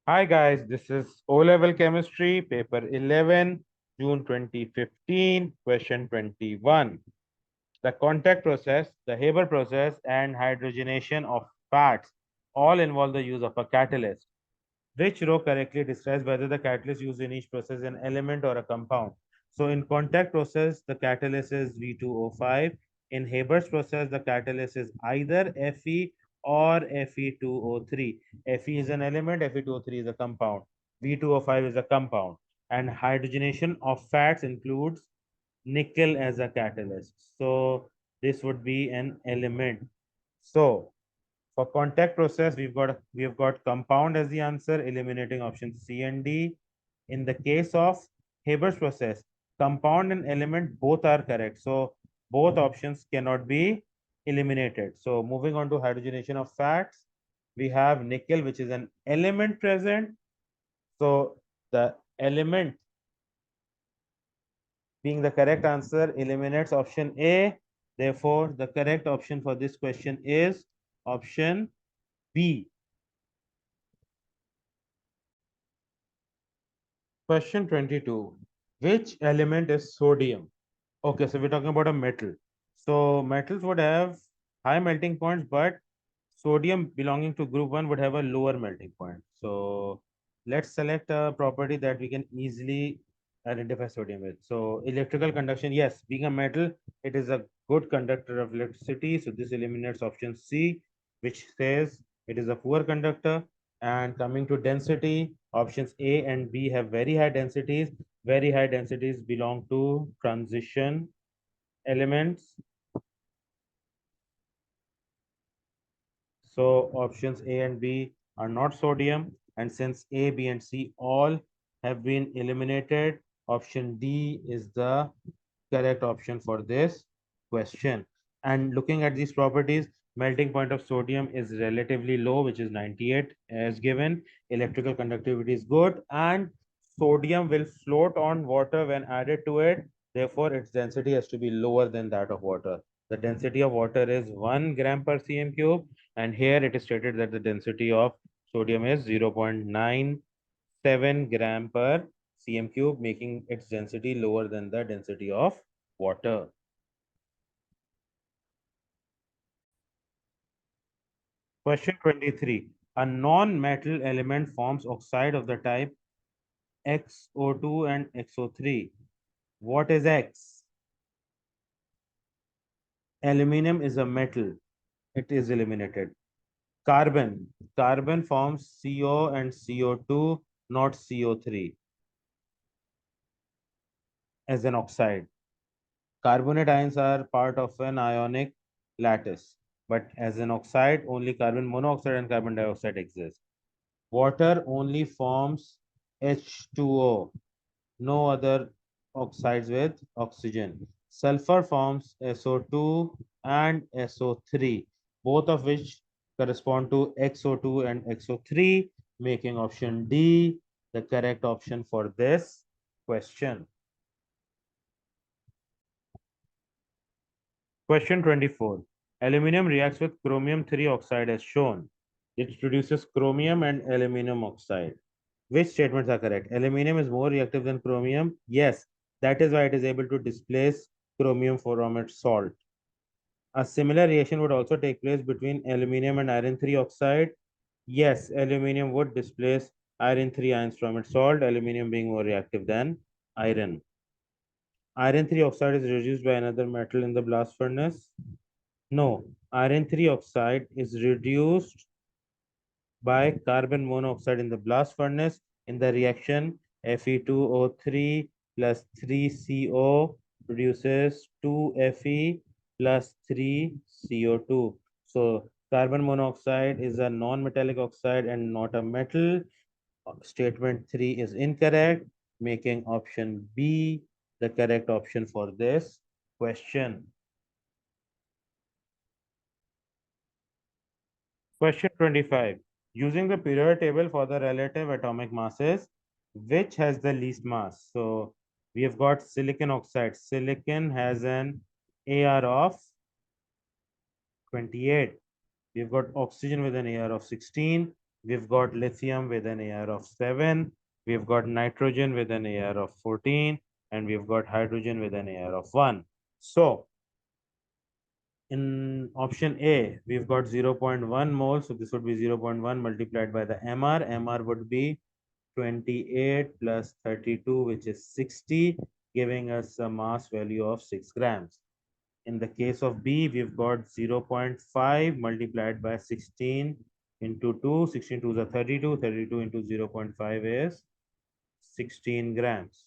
Hi guys, this is O-level chemistry, paper 11, June 2015, question 21. The contact process, the Haber process, and hydrogenation of fats all involve the use of a catalyst. Which row correctly describes whether the catalyst used in each process is an element or a compound? So in contact process, the catalyst is V2O5. In Haber's process, the catalyst is either Fe or Fe2O3. Fe is an element, Fe2O3 is a compound. V2O5 is a compound. And hydrogenation of fats includes nickel as a catalyst. So this would be an element. So for contact process, we have got compound as the answer, eliminating option C and D. In the case of Haber's process, compound and element both are correct. So both options cannot be eliminated. So moving on to hydrogenation of fats, we have nickel, which is an element present. So the element being the correct answer eliminates option A. Therefore, the correct option for this question is option B. Question 22. Which element is sodium? Okay, so we're talking about a metal. So metals would have high melting points, but sodium belonging to group 1 would have a lower melting point. So let's select a property that we can easily identify sodium with. So electrical conduction, yes, being a metal, it is a good conductor of electricity. So this eliminates option C, which says it is a poor conductor. And coming to density, options A and B have very high densities. Very high densities belong to transition elements. So options A and B are not sodium. And since A, B, and C all have been eliminated, option D is the correct option for this question. And looking at these properties, melting point of sodium is relatively low, which is 98 as given. Electrical conductivity is good, and sodium will float on water when added to it. Therefore, its density has to be lower than that of water. The density of water is 1 gram per cm cube, and here it is stated that the density of sodium is 0.97 gram per cm cube, making its density lower than the density of water. Question 23. A non-metal element forms oxide of the type XO2 and XO3. What is X? Aluminum is a metal. It is eliminated. Carbon. Carbon forms CO and CO2, not CO3 as an oxide. Carbonate ions are part of an ionic lattice, but as an oxide, only carbon monoxide and carbon dioxide exist. Water only forms H2O, no other oxides with oxygen. Sulfur forms SO2 and SO3, both of which correspond to XO2 and XO3, making option D the correct option for this question. Question 24. Aluminum reacts with chromium 3 oxide as shown. It produces chromium and aluminum oxide. Which statements are correct? Aluminum is more reactive than chromium. Yes, that is why it is able to displace chromium from its salt. A similar reaction would also take place between aluminum and iron 3 oxide. Yes, aluminum would displace iron 3 ions from its salt, aluminum being more reactive than iron. Iron 3 oxide is reduced by another metal in the blast furnace. No, iron 3 oxide is reduced by carbon monoxide in the blast furnace. In the reaction, Fe2O3 plus 3CO produces 2Fe plus 3CO2. So carbon monoxide is a non-metallic oxide and not a metal. Statement 3 is incorrect, making option B the correct option for this question. Question 25. Using the periodic table for the relative atomic masses, which has the least mass? So we have got silicon oxide. Silicon has an AR of 28. We've got oxygen with an AR of 16. We've got lithium with an AR of 7. We've got nitrogen with an AR of 14. And we've got hydrogen with an AR of 1. So in option A, we've got 0.1 mole. So this would be 0.1 multiplied by the MR. MR would be 28 plus 32, which is 60, giving us a mass value of 6 grams. In the case of B, we've got 0.5 multiplied by 16 into 2. 16 to the 32. 32 into 0.5 is 16 grams.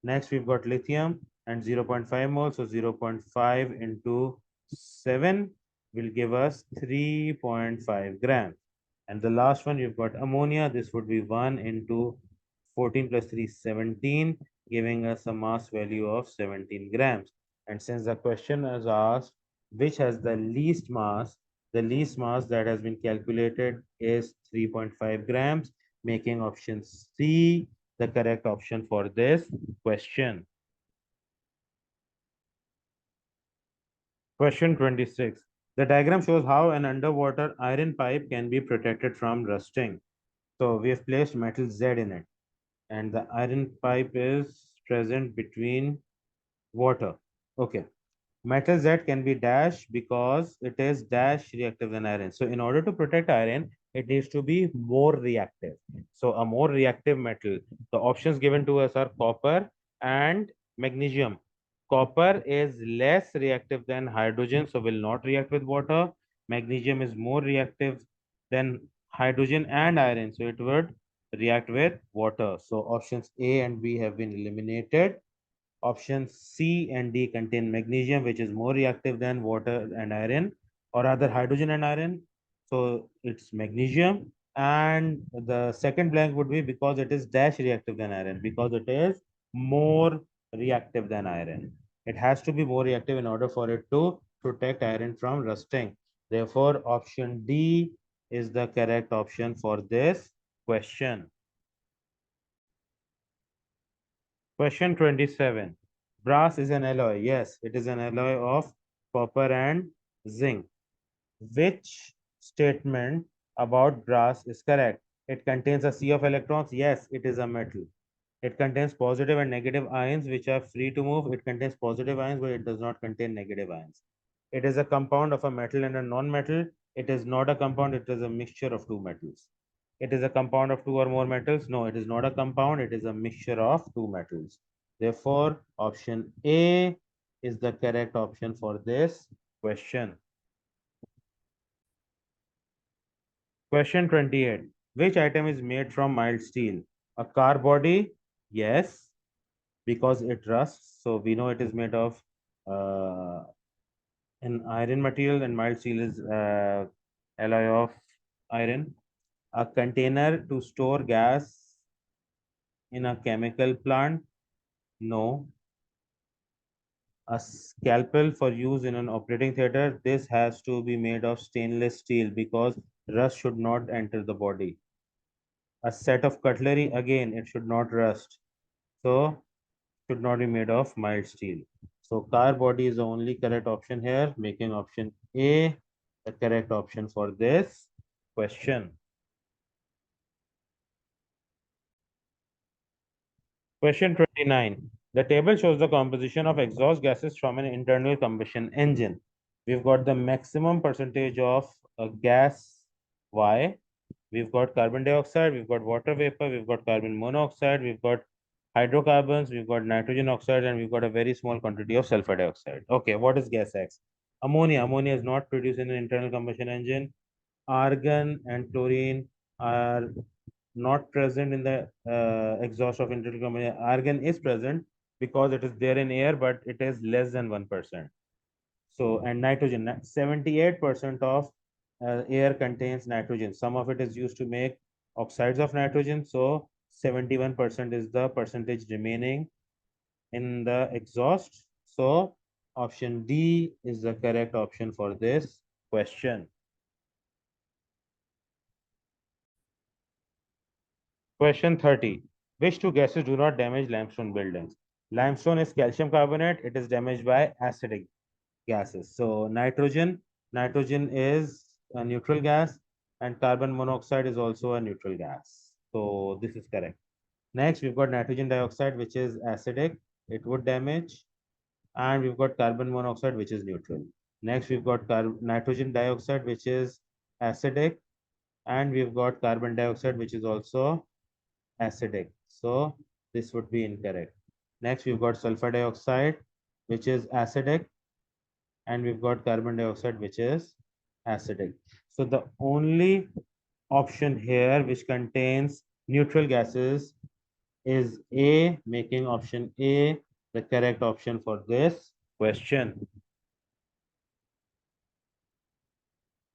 Next, we've got lithium and 0.5 moles. So 0.5 into 7 will give us 3.5 grams. And the last one, you've got ammonia. This would be 1 into 14 plus 3, 17, giving us a mass value of 17 grams. And since the question is asked, which has the least mass that has been calculated is 3.5 grams, making option C the correct option for this question. Question 26. The diagram shows how an underwater iron pipe can be protected from rusting. So we have placed metal Z in it, and the iron pipe is present between water. Okay. Metal Z can be dash because it is dash reactive than iron. So in order to protect iron, it needs to be more reactive. So a more reactive metal. The options given to us are copper and magnesium. Copper is less reactive than hydrogen, so will not react with water. Magnesium is more reactive than hydrogen and iron, so it would react with water. So options A and B have been eliminated. Options C and D contain magnesium, which is more reactive than water and iron, or rather hydrogen and iron. So it's magnesium. And the second blank would be because it is dash reactive than iron, because it is more reactive than iron. It has to be more reactive in order for it to protect iron from rusting. Therefore, option D is the correct option for this question. Question 27. Brass is an alloy. Yes, it is an alloy of copper and zinc. Which statement about brass is correct? It contains a sea of electrons. Yes, it is a metal. It contains positive and negative ions which are free to move. It contains positive ions, but it does not contain negative ions. It is a compound of a metal and a non-metal. It is not a compound, it is a mixture of two metals. It is a compound of two or more metals. No, it is not a compound, it is a mixture of two metals. Therefore, option A is the correct option for this question. Question 28. Which item is made from mild steel? A car body? Yes, because it rusts. So we know it is made of uh, an iron material, and mild steel is alloy of iron. A container to store gas in a chemical plant? No. A scalpel for use in an operating theater? This has to be made of stainless steel because rust should not enter the body. A set of cutlery? Again, it should not rust. So should not be made of mild steel. So car body is the only correct option here, making option A the correct option for this question. Question 29. The table shows the composition of exhaust gases from an internal combustion engine. We've got the maximum percentage of a gas Y. We've got carbon dioxide, we've got water vapor, we've got carbon monoxide, we've got hydrocarbons, we've got nitrogen oxide, and we've got a very small quantity of sulfur dioxide. Okay, what is gas X? Ammonia. Ammonia is not produced in an internal combustion engine. Argon and chlorine are not present in the exhaust of internal combustion. Argon is present because it is there in air, but it is less than 1%. So, and nitrogen, 78% of air contains nitrogen. Some of it is used to make oxides of nitrogen. So, 71% is the percentage remaining in the exhaust. So, option D is the correct option for this question. Question 30. Which two gases do not damage limestone buildings? Limestone is calcium carbonate. It is damaged by acidic gases. So nitrogen is a neutral gas. and carbon monoxide is also a neutral gas. So this is correct. Next, we've got nitrogen dioxide, which is acidic. It would damage. And we've got carbon monoxide, which is neutral. Next, we've got nitrogen dioxide, which is acidic. And we've got carbon dioxide, which is also acidic. So this would be incorrect. Next, we've got sulfur dioxide, which is acidic. And we've got carbon dioxide, which is acidic. So the only option here which contains neutral gases is A, making option A the correct option for this question.